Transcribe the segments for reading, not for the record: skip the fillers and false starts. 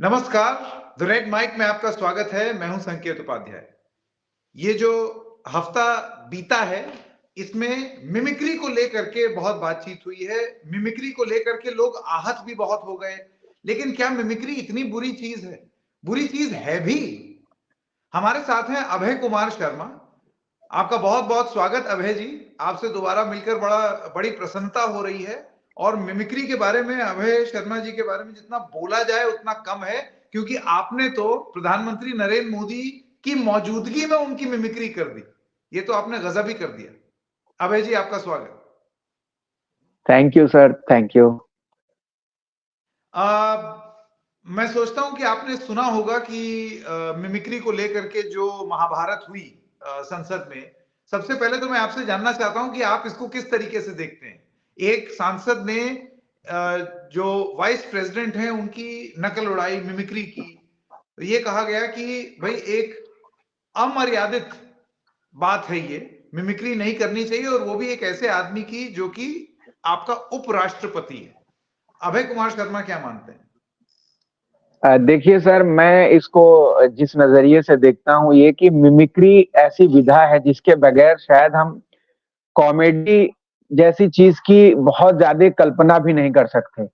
नमस्कार, the red mic में आपका स्वागत है। मैं हूं संकेत उपाध्याय। ये जो हफ्ता बीता है, इसमें मिमिक्री को लेकर के बहुत बातचीत हुई है। मिमिक्री को लेकर के लोग आहत भी बहुत हो गए। लेकिन क्या मिमिक्री इतनी बुरी चीज है? बुरी चीज है भी। हमारे साथ हैं अभय कुमार शर्मा। आपका बहुत बहुत स्वागत अभय जी। आपसे दोबारा मिलकर बड़ी प्रसन्नता हो रही है। और मिमिक्री के बारे में, अभय शर्मा जी के बारे में जितना बोला जाए उतना कम है, क्योंकि आपने तो प्रधानमंत्री नरेंद्र मोदी की मौजूदगी में उनकी मिमिक्री कर दी। ये तो आपने गजब ही कर दिया। अभय जी, आपका स्वागत। Thank you sir, thank you. मैं सोचता हूं कि आपने सुना होगा कि मिमिक्री को लेकर के जो महाभारत हुई संसद में। सबसे पहले तो मैं आपसे जानना चाहता हूं कि आप इसको किस तरीके से देखते हैं। एक सांसद ने जो वाइस प्रेसिडेंट हैं उनकी नकल उड़ाई, मिमिक्री की। तो ये कहा गया कि भाई एक अमर्यादित बात है, ये मिमिक्री नहीं करनी चाहिए, और वो भी एक ऐसे आदमी की जो कि आपका उपराष्ट्रपति है। अभय कुमार शर्मा क्या मानते हैं? देखिए सर, मैं इसको जिस नजरिए से देखता हूँ ये कि मिमिक्री ऐसी विधा है जिसके बगैर शायद हम कॉमेडी जैसी चीज की बहुत ज्यादा कल्पना भी नहीं कर सकते।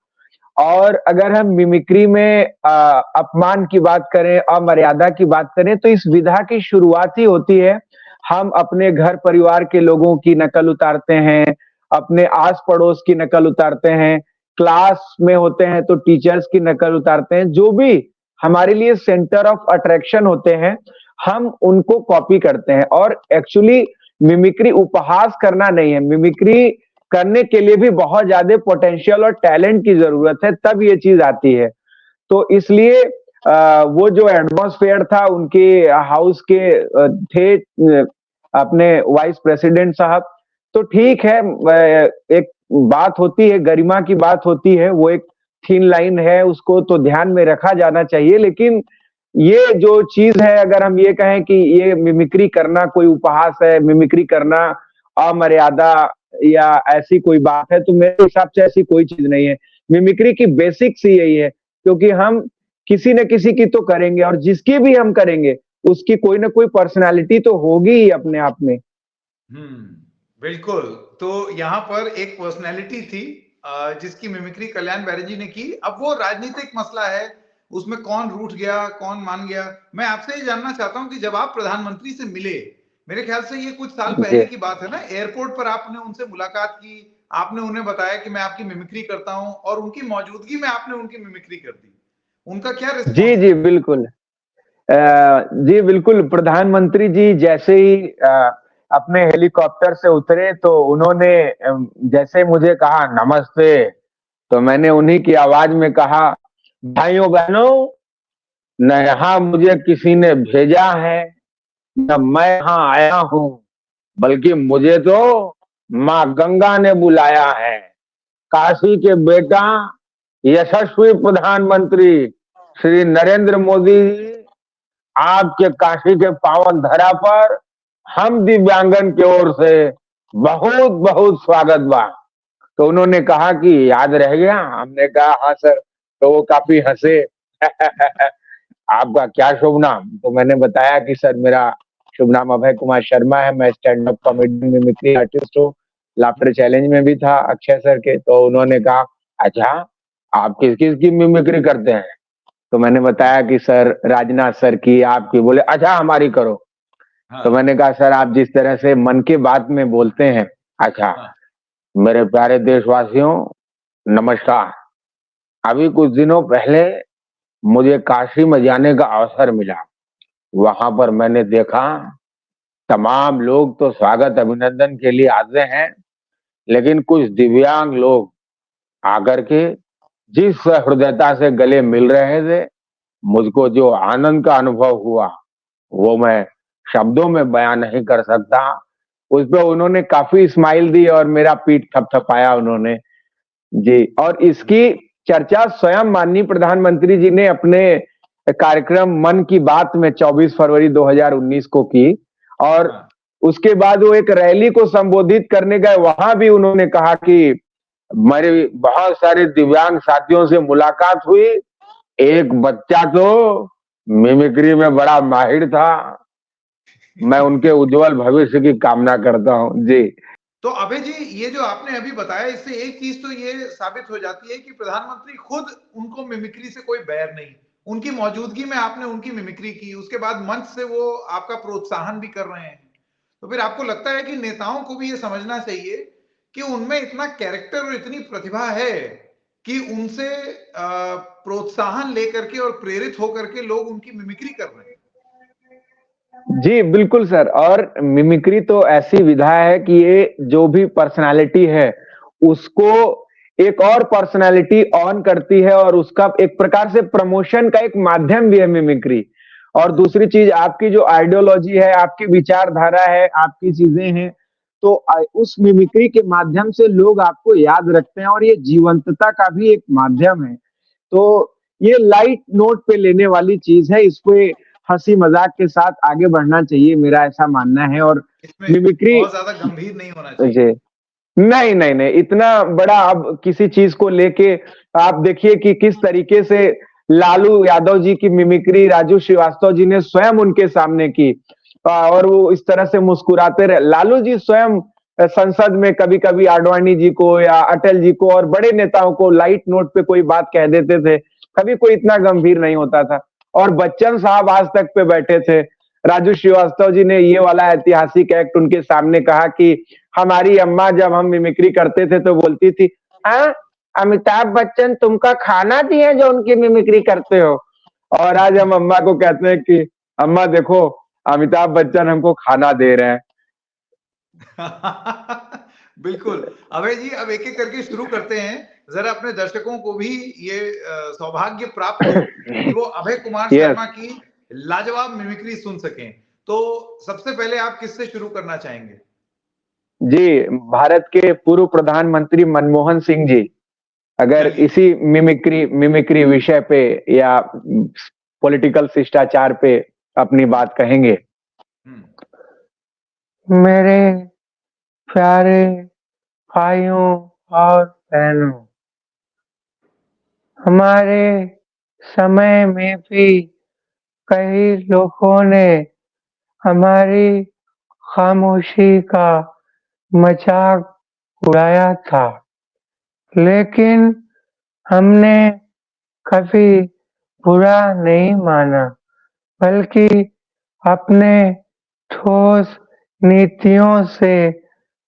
और अगर हम मिमिक्री में अपमान की बात करें, अमर्यादा की बात करें, तो इस विधा की शुरुआत ही होती है, हम अपने घर परिवार के लोगों की नकल उतारते हैं, अपने आस पड़ोस की नकल उतारते हैं, क्लास में होते हैं तो टीचर्स की नकल उतारते हैं। जो भी हमारे लिए सेंटर ऑफ अट्रैक्शन होते हैं, हम उनको कॉपी करते हैं। और एक्चुअली मिमिक्री उपहास करना नहीं है, मिमिक्री करने के लिए भी बहुत ज्यादा पोटेंशियल और टैलेंट की जरूरत है, तब ये चीज आती है। तो इसलिए वो जो एटमॉस्फेयर था उनके हाउस के थे अपने वाइस प्रेसिडेंट साहब, तो ठीक है, एक बात होती है, गरिमा की बात होती है, वो एक थीन लाइन है, उसको तो ध्यान में रखा जाना चाहिए। लेकिन ये जो चीज है, अगर हम ये कहें कि ये मिमिक्री करना कोई उपहास है, मिमिक्री करना अमर्यादा या ऐसी कोई बात है, तो मेरे हिसाब से ऐसी कोई चीज नहीं है। मिमिक्री की बेसिक्स ही यही है, क्योंकि हम किसी न किसी की तो करेंगे, और जिसकी भी हम करेंगे उसकी कोई ना कोई पर्सनालिटी तो होगी ही अपने आप में। बिल्कुल। तो यहाँ पर एक पर्सनैलिटी थी जिसकी मिमिक्री कल्याण बैनर्जी ने की। अब वो राजनीतिक मसला है, उसमें कौन रूठ गया, कौन मान गया। मैं आपसे ये जानना चाहता हूँ कि जब आप प्रधानमंत्री से मिले, मेरे ख्याल से ये कुछ साल पहले की बात है ना, एयरपोर्ट पर आपने उनसे मुलाकात की, आपने उन्हें बताया कि मैं आपकी मिमिक्री करता हूँ, और उनकी मौजूदगी में आपने उनकी मिमिक्री कर दी। उनका क्या रिस्पॉन्स? जी जी बिल्कुल। जी बिल्कुल, प्रधानमंत्री जी जैसे ही अपने हेलीकॉप्टर से उतरे तो उन्होंने जैसे मुझे कहा नमस्ते, तो मैंने उन्हीं की आवाज में कहा, भाइयों बहनों, न यहाँ मुझे किसी ने भेजा है, न मैं यहाँ आया हूँ, बल्कि मुझे तो माँ गंगा ने बुलाया है। काशी के बेटा, यशस्वी प्रधानमंत्री श्री नरेंद्र मोदी जी, आपके काशी के पावन धरा पर हम दिव्यांगन की ओर से बहुत बहुत स्वागत बा। तो उन्होंने कहा कि याद रह गया। हमने कहा हाँ सर। तो वो काफी हंसे। आपका क्या शुभ नाम? तो मैंने बताया कि सर मेरा शुभ नाम अभय कुमार शर्मा है, मैं stand up comedy mimicry artist हूँ, लाफ्टर चैलेंज में भी था अक्षय सर के। तो उन्होंने कहा अच्छा, आप किस किस की मिमिक्री करते हैं? तो मैंने बताया कि सर राजनाथ सर की, आपकी। बोले अच्छा हमारी करो। तो मैंने कहा सर आप जिस तरह से मन की बात में बोलते हैं। अच्छा, मेरे प्यारे देशवासियों नमस्कार। अभी कुछ दिनों पहले मुझे काशी में जाने का अवसर मिला। वहां पर मैंने देखा तमाम लोग तो स्वागत अभिनंदन के लिए आते हैं, लेकिन कुछ दिव्यांग लोग आकर के जिस हृदयता से गले मिल रहे थे, मुझको जो आनंद का अनुभव हुआ वो मैं शब्दों में बयान नहीं कर सकता। उस पर उन्होंने काफी स्माइल दी और मेरा पीठ थपथपाया उन्होंने जी। और इसकी चर्चा स्वयं माननीय प्रधानमंत्री जी ने अपने कार्यक्रम मन की बात में 24 फरवरी 2019 को की। और उसके बाद वो एक रैली को संबोधित करने गए, वहां भी उन्होंने कहा कि मेरे बहुत सारे दिव्यांग साथियों से मुलाकात हुई एक बच्चा तो मिमिक्री में बड़ा माहिर था। मैं उनके उज्जवल भविष्य की कामना करता हूँ जी। तो अभय जी, ये जो आपने अभी बताया, इससे एक चीज तो ये साबित हो जाती है कि प्रधानमंत्री खुद, उनको मिमिक्री से कोई बैर नहीं, उनकी मौजूदगी में आपने उनकी मिमिक्री की, उसके बाद मंच से वो आपका प्रोत्साहन भी कर रहे हैं। तो फिर आपको लगता है कि नेताओं को भी ये समझना चाहिए कि उनमें इतना कैरेक्टर और इतनी प्रतिभा है कि उनसे प्रोत्साहन लेकर के और प्रेरित होकर के लोग उनकी मिमिक्री कर रहे हैं। जी बिल्कुल सर। और मिमिक्री तो ऐसी विधा है कि ये जो भी पर्सनालिटी है उसको एक और पर्सनालिटी ऑन करती है, और उसका एक प्रकार से प्रमोशन का एक माध्यम भी है मिमिक्री। और दूसरी चीज, आपकी जो आइडियोलॉजी है, आपकी विचारधारा है, आपकी चीजें हैं, तो उस मिमिक्री के माध्यम से लोग आपको याद रखते हैं, और ये जीवंतता का भी एक माध्यम है। तो ये लाइट नोट पे लेने वाली चीज है, इसको हंसी मजाक के साथ आगे बढ़ना चाहिए, मेरा ऐसा मानना है। और इसमें मिमिक्री बहुत ज्यादा गंभीर नहीं होना चाहिए। जी, नहीं नहीं नहीं, इतना बड़ा अब किसी चीज को लेके आप देखिए कि किस तरीके से लालू यादव जी की मिमिक्री राजू श्रीवास्तव जी ने स्वयं उनके सामने की, और वो इस तरह से मुस्कुराते रहे। लालू जी स्वयं संसद में कभी कभी आडवाणी जी को या अटल जी को और बड़े नेताओं को लाइट नोट पे कोई बात कह देते थे, कभी कोई इतना गंभीर नहीं होता था। और बच्चन साहब आज तक पे बैठे थे, राजू श्रीवास्तव जी ने ये वाला ऐतिहासिक एक्ट उनके सामने कहा कि हमारी अम्मा जब हम मिमिक्री करते थे तो बोलती थी, हाँ अमिताभ बच्चन तुमका खाना दिए जो उनकी मिमिक्री करते हो। और आज हम अम्मा को कहते हैं कि अम्मा देखो, अमिताभ बच्चन हमको खाना दे रहे हैं। बिल्कुल। अभय जी, अब एक एक करके शुरू करते हैं, जरा अपने दर्शकों को भी ये सौभाग्य प्राप्त हो कि वो अभय कुमार शर्मा की लाजवाब मिमिक्री सुन सकें। तो सबसे पहले आप किससे शुरू करना चाहेंगे? जी, भारत के पूर्व प्रधानमंत्री मनमोहन सिंह जी अगर इसी मिमिक्री विषय पे या पॉलिटिकल शिष्टाचार पे अपनी बात कहेंगे। मेरे प्यारे भाइयों और बहनों, हमारे समय में भी कई लोगों ने हमारी खामोशी का मजाक उड़ाया था, लेकिन हमने कभी बुरा नहीं माना, बल्कि अपने ठोस नीतियों से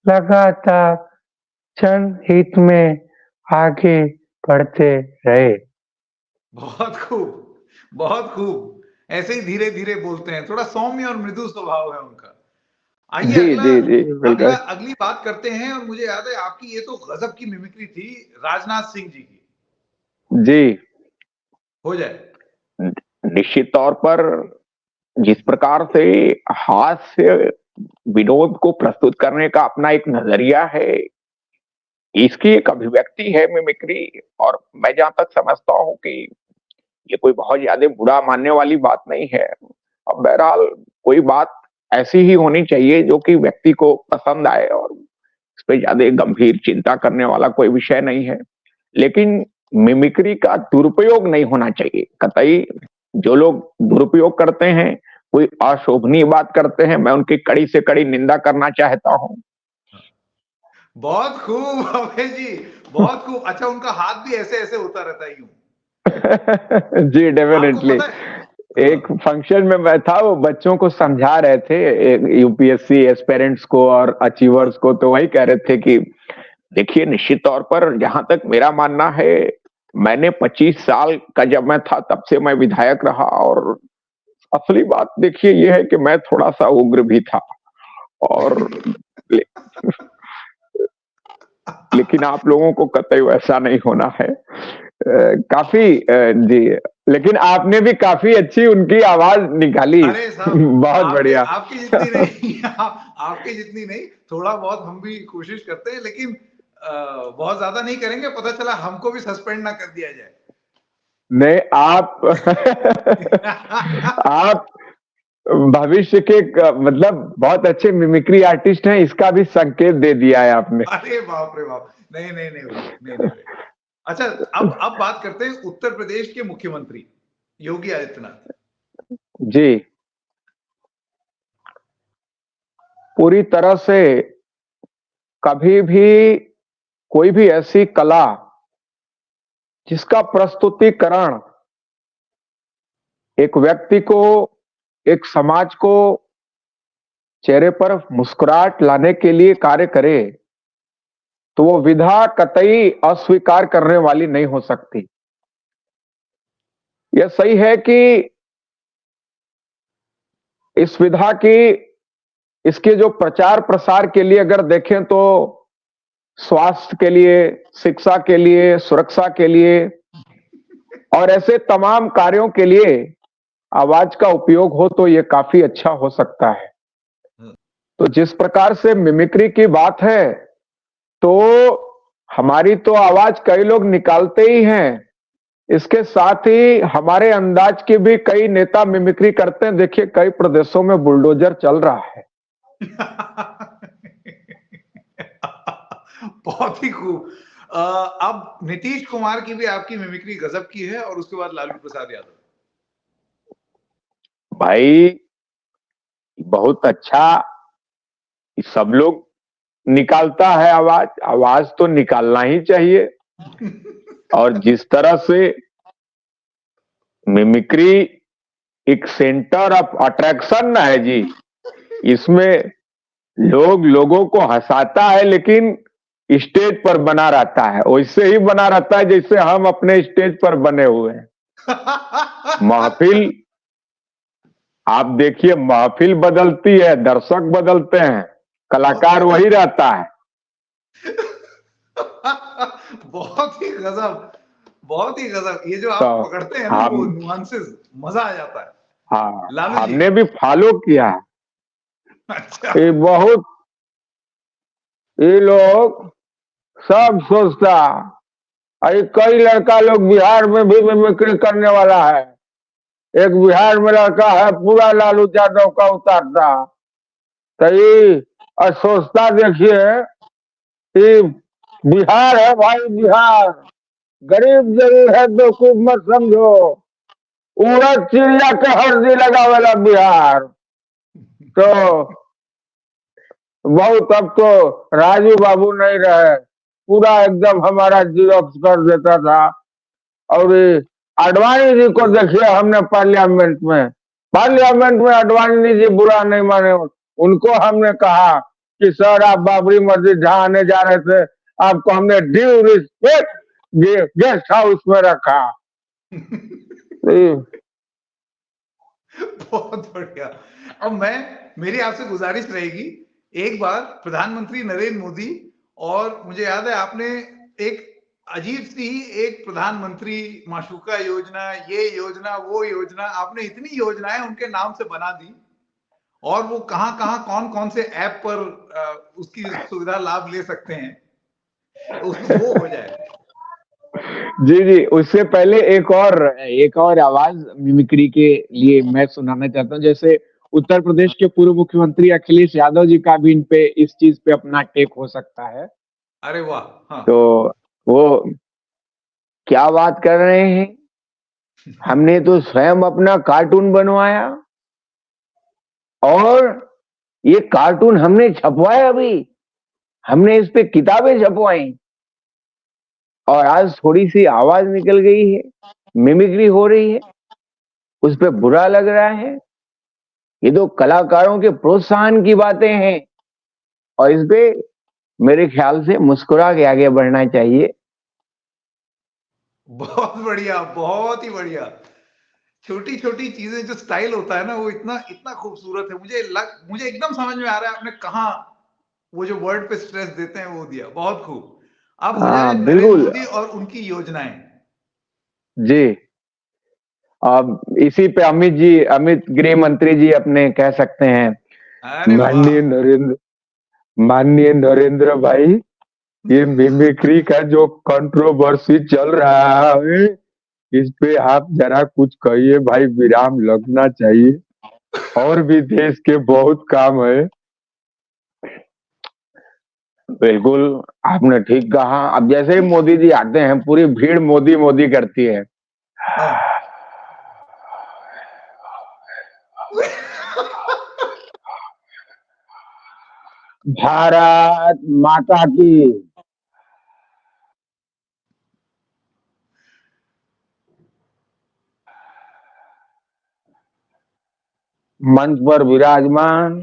लगातार जनहित में आगे बढ़ते रहे। बहुत खूब, बहुत खूब। ऐसे ही धीरे धीरे बोलते हैं, थोड़ा सौम्य और मृदु स्वभाव है उनका। आइए अगली बात करते हैं। और मुझे याद है आपकी ये तो गजब की मिमिक्री थी राजनाथ सिंह जी की। जी, हो जाए। निश्चित तौर पर जिस प्रकार से हास्य विनोद को प्रस्तुत करने का अपना एक नजरिया है, इसकी एक अभिव्यक्ति है मिमिक्री। और मैं जहां तक समझता हूं कि ये कोई बहुत ज्यादा बुरा मानने वाली बात नहीं है। अब बहरहाल कोई बात ऐसी ही होनी चाहिए जो कि व्यक्ति को पसंद आए, और इस पे ज्यादा गंभीर चिंता करने वाला कोई विषय नहीं है। लेकिन मिमिक्री का दुरुपयोग नहीं होना चाहिए कतई। जो लोग दुरुपयोग करते हैं, कोई अशोभनीय बात करते हैं, मैं उनकी कड़ी से कड़ी निंदा करना चाहता हूं। बहुत खूब अभय जी, बहुत खूब। अच्छा, उनका हाथ भी ऐसे ऐसे होता रहता है यूं। जी डेफिनेटली। एक फंक्शन में मैं था, वो बच्चों को समझा रहे थे, यूपीएससी एस्पिरेंट्स को और अचीवर्स को, तो वही कह रहे थे कि देखिए निश्चित तौर पर जहां तक मेरा मानना है, मैंने 25 साल का जब मैं था तब से मैं विधायक रहा, और असली बात देखिए ये है कि मैं थोड़ा सा उग्र भी था। और लेकिन आप लोगों को कतई वैसा नहीं होना है। काफी जी, लेकिन आपने भी काफी अच्छी उनकी आवाज निकाली। अरे साहब, बहुत बढ़िया। आपकी जितनी नहीं आपकी जितनी नहीं, थोड़ा बहुत हम भी कोशिश करते हैं, लेकिन बहुत ज्यादा नहीं करेंगे, पता चला हमको भी सस्पेंड ना कर दिया जाए। नहीं, आप आप भविष्य के मतलब बहुत अच्छे मिमिक्री आर्टिस्ट हैं, इसका भी संकेत दे दिया है आपने। अरे बाप रे बाप, नहीं नहीं नहीं नहीं, नहीं, नहीं। अच्छा, अब बात करते हैं उत्तर प्रदेश के मुख्यमंत्री योगी आदित्यनाथ। जी, पूरी तरह से कभी भी कोई भी ऐसी कला जिसका प्रस्तुतिकरण एक व्यक्ति को, एक समाज को चेहरे पर मुस्कुराहट लाने के लिए कार्य करे, तो वो विधा कतई अस्वीकार करने वाली नहीं हो सकती। यह सही है कि इस विधा की, इसके जो प्रचार प्रसार के लिए अगर देखें तो स्वास्थ्य के लिए, शिक्षा के लिए, सुरक्षा के लिए और ऐसे तमाम कार्यों के लिए आवाज का उपयोग हो तो ये काफी अच्छा हो सकता है। तो जिस प्रकार से मिमिक्री की बात है, तो हमारी तो आवाज कई लोग निकालते ही हैं, इसके साथ ही हमारे अंदाज के भी कई नेता मिमिक्री करते हैं। देखिए कई प्रदेशों में बुलडोजर चल रहा है। बहुत ही खूब। अब नीतीश कुमार की भी आपकी मिमिक्री गजब की है, और उसके बाद लालू प्रसाद यादव। भाई बहुत अच्छा, सब लोग निकालता है आवाज, आवाज तो निकालना ही चाहिए। और जिस तरह से मिमिक्री एक सेंटर ऑफ अट्रैक्शन है जी, इसमें लोगों को हंसाता है, लेकिन स्टेज पर बना रहता है, वैसे ही बना रहता है जैसे हम अपने स्टेज पर बने हुए हैं। महफिल, आप देखिए महफिल बदलती है, दर्शक बदलते हैं, कलाकार वही रहता है। बहुत ही गजब, बहुत ही गजब। ये जो तो आप पकड़ते हैं ना वो नुआंसेस, मजा आ जाता है। हाँ, लालू जी। हमने भी फॉलो किया है। अच्छा। ये बहुत, ये लोग सब सोचता, अरे कई लड़का लोग बिहार में भी मिमिक्री करने वाला है। एक बिहार में लड़का है पूरा लालू यादव का उतारता, तो ये सोचता देखिए, ये बिहार है भाई, बिहार गरीब जरूर है, बेवकूफ मत समझो, उड़द चिड़िया के हर्जी लगा वाला बिहार। तो बहुत, अब तो राजू बाबू नहीं रहे, पूरा एकदम हमारा जीरोक्स कर देता था। और आडवाणी जी को देखिए हमने पार्लियामेंट में आडवाणी जी बुरा नहीं माने, उनको हमने कहा कि सर आप बाबरी मस्जिद जहां आने जा रहे थे, आपको हमने ड्यू रिस्पेक्ट गेस्ट हाउस में रखा। बहुत बढ़िया। अब मेरी आपसे गुजारिश रहेगी, एक बार प्रधानमंत्री नरेंद्र मोदी, और मुझे याद है आपने एक अजीब सी एक प्रधानमंत्री माशूका योजना, ये योजना, वो योजना, आपने इतनी योजनाएं उनके नाम से बना दी, और वो कहां कहां कौन कौन से ऐप पर उसकी सुविधा लाभ ले सकते हैं, तो वो हो जाए। जी जी, उससे पहले एक और आवाज मिमिक्री के लिए मैं सुनाना चाहता हूँ। जैसे उत्तर प्रदेश के पूर्व मुख्यमंत्री अखिलेश यादव जी का भी इन पे, इस चीज पे अपना टेक हो सकता है। अरे वाह। हाँ। तो वो क्या बात कर रहे हैं, हमने तो स्वयं अपना कार्टून बनवाया, और ये कार्टून हमने छपवाया भी, हमने इस पे किताबें छपवाई, और आज थोड़ी सी आवाज निकल गई है, मिमिक्री हो रही है, उस पे बुरा लग रहा है। ये तो कलाकारों के प्रोत्साहन की बातें हैं, और इस पे मेरे ख्याल से मुस्कुरा के आगे बढ़ना चाहिए। बहुत बढ़िया, बहुत ही बढ़िया। छोटी छोटी चीजें, जो स्टाइल होता है ना, वो इतना इतना खूबसूरत है। मुझे एकदम समझ में आ रहा है आपने कहा वो जो वर्ड पे स्ट्रेस देते हैं वो दिया। बहुत खूब। अब हो जाए हाँ नरेंद्र बिल्कुल मोदी और उनकी योजनाएं। जी। अब इसी पे अमित गृह मंत्री जी अपने कह सकते हैं, अरे वाह। माननीय नरेंद्र भाई, ये मिमिक्री का जो कंट्रोवर्सी चल रहा है, इस पे आप जरा कुछ कहिए भाई, विराम लगना चाहिए, और भी देश के बहुत काम है। बिल्कुल, आपने ठीक कहा। अब जैसे ही मोदी जी आते हैं, पूरी भीड़ मोदी मोदी करती है। हाँ। भारत माता की। मंच पर विराजमान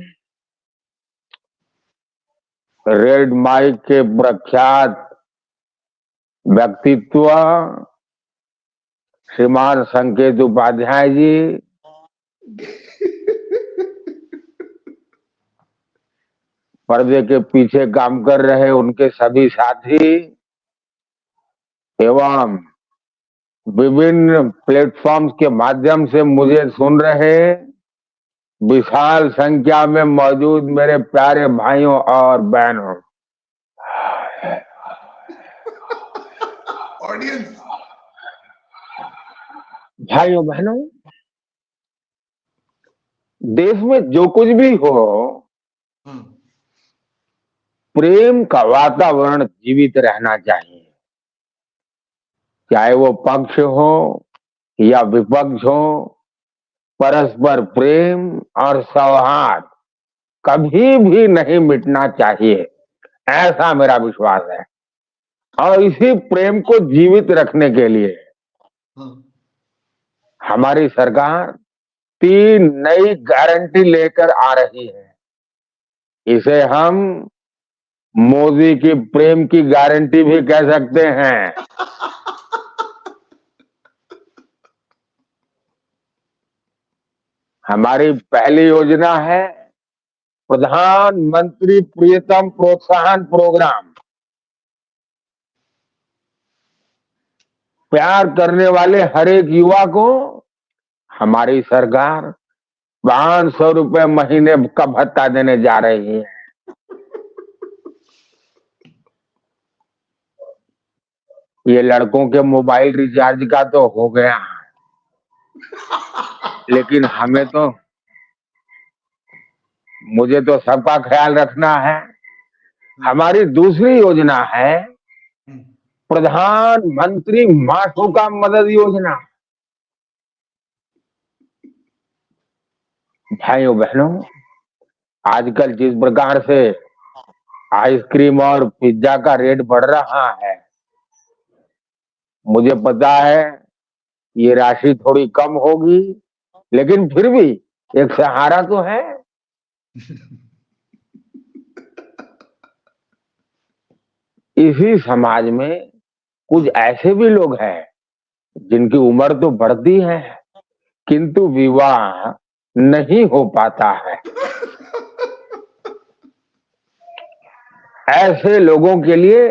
रेड माइक के प्रख्यात व्यक्तित्व श्रीमान संकेत उपाध्याय जी, पर्दे के पीछे काम कर रहे उनके सभी साथी एवं विभिन्न प्लेटफॉर्म्स के माध्यम से मुझे सुन रहे विशाल संख्या में मौजूद मेरे प्यारे भाइयों और बहनों, ऑडियंस। भाइयों बहनों, देश में जो कुछ भी हो, प्रेम का वातावरण जीवित रहना चाहिए। चाहे वो पक्ष हो या विपक्ष हो, परस्पर प्रेम और सौहार्द कभी भी नहीं मिटना चाहिए, ऐसा मेरा विश्वास है। और इसी प्रेम को जीवित रखने के लिए हमारी सरकार 3 नई गारंटी लेकर आ रही है। इसे हम मोदी की प्रेम की गारंटी भी कह सकते हैं। हमारी पहली योजना है प्रधानमंत्री प्रियतम प्रोत्साहन प्रोग्राम। प्यार करने वाले हर एक युवा को हमारी सरकार 500 रुपए महीने का भत्ता देने जा रही है। ये लड़कों के मोबाइल रिचार्ज का तो हो गया, लेकिन मुझे तो सबका ख्याल रखना है। हमारी दूसरी योजना है प्रधानमंत्री मातृका मदद योजना। भाइयों बहनों, आजकल जिस प्रकार से आइसक्रीम और पिज्जा का रेट बढ़ रहा है, मुझे पता है ये राशि थोड़ी कम होगी, लेकिन फिर भी एक सहारा तो है। इसी समाज में कुछ ऐसे भी लोग हैं जिनकी उम्र तो बढ़ती है किंतु विवाह नहीं हो पाता है। ऐसे लोगों के लिए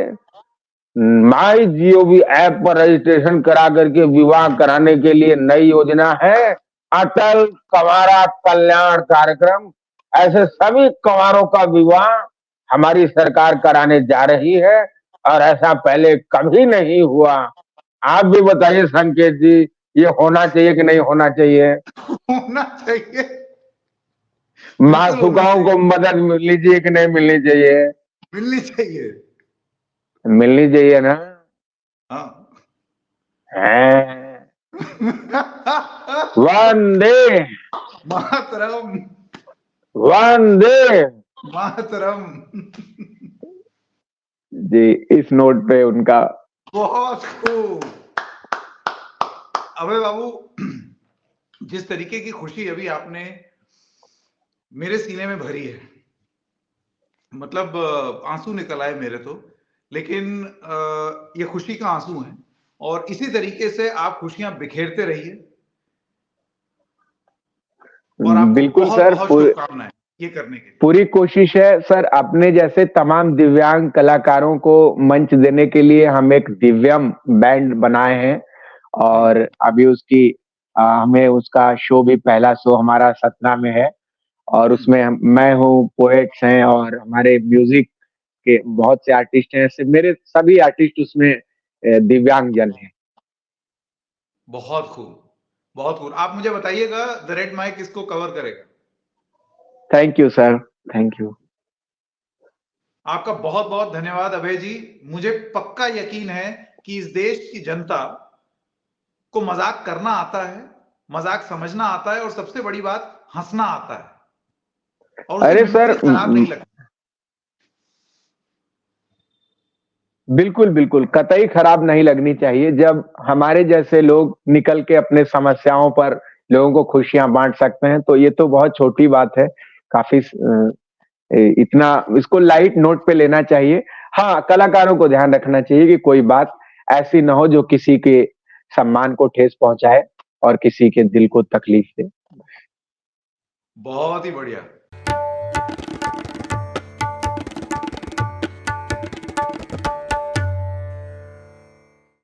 माई जीओवी ऐप पर रजिस्ट्रेशन करा करके विवाह कराने के लिए नई योजना है अटल कंवारा कल्याण कार्यक्रम। ऐसे सभी कंवारों का विवाह हमारी सरकार कराने जा रही है और ऐसा पहले कभी नहीं हुआ। आप भी बताइए संकेत जी, ये होना चाहिए कि नहीं होना चाहिए? होना चाहिए। मासूकाओं को मदद मिलनी चाहिए कि नहीं मिलनी चाहिए? मिलनी चाहिए। मिलनी चाहिए ना। हाँ। वंदे मातरम। वंदे मातरम। जी, इस नोट पे उनका बहुत खूब। अबे बाबू, जिस तरीके की खुशी अभी आपने मेरे सीने में भरी है, मतलब आंसू निकल आए मेरे तो। लेकिन ये खुशी का आंसू है और इसी तरीके से आप खुशियां बिखेरते रहिए और आपको बिल्कुल बहुत सर, बहुत शुभकामनाएं ये करने के लिए। पूरी कोशिश है सर। अपने जैसे तमाम दिव्यांग कलाकारों को मंच देने के लिए हम एक दिव्यम बैंड बनाए हैं और अभी हमें उसका शो भी, पहला शो हमारा सतना में है और उसमें मैं हूँ, पोएट्स हैं और हमारे म्यूजिक के बहुत से आर्टिस्ट हैं। मेरे सभी आर्टिस्ट उसमें दिव्यांग जन हैं। बहुत खूब, बहुत खूब। आप मुझे बताइएगा द रेड माइक इसको कवर करेगा। Thank you sir, thank you. आपका बहुत बहुत धन्यवाद अभय जी। मुझे पक्का यकीन है कि इस देश की जनता को मजाक करना आता है, मजाक समझना आता है और सबसे बड़ी बात हंसना आता है, और उसे अरे सर, मिमिक्री खराब नहीं लगती। बिल्कुल बिल्कुल कतई खराब नहीं लगनी चाहिए। जब हमारे जैसे लोग निकल के अपने समस्याओं पर लोगों को खुशियां बांट सकते हैं तो ये तो बहुत छोटी बात है। काफी इतना इसको लाइट नोट पे लेना चाहिए। हाँ, कलाकारों को ध्यान रखना चाहिए कि कोई बात ऐसी ना हो जो किसी के सम्मान को ठेस पहुंचाए और किसी के दिल को तकलीफ दे। बहुत ही बढ़िया।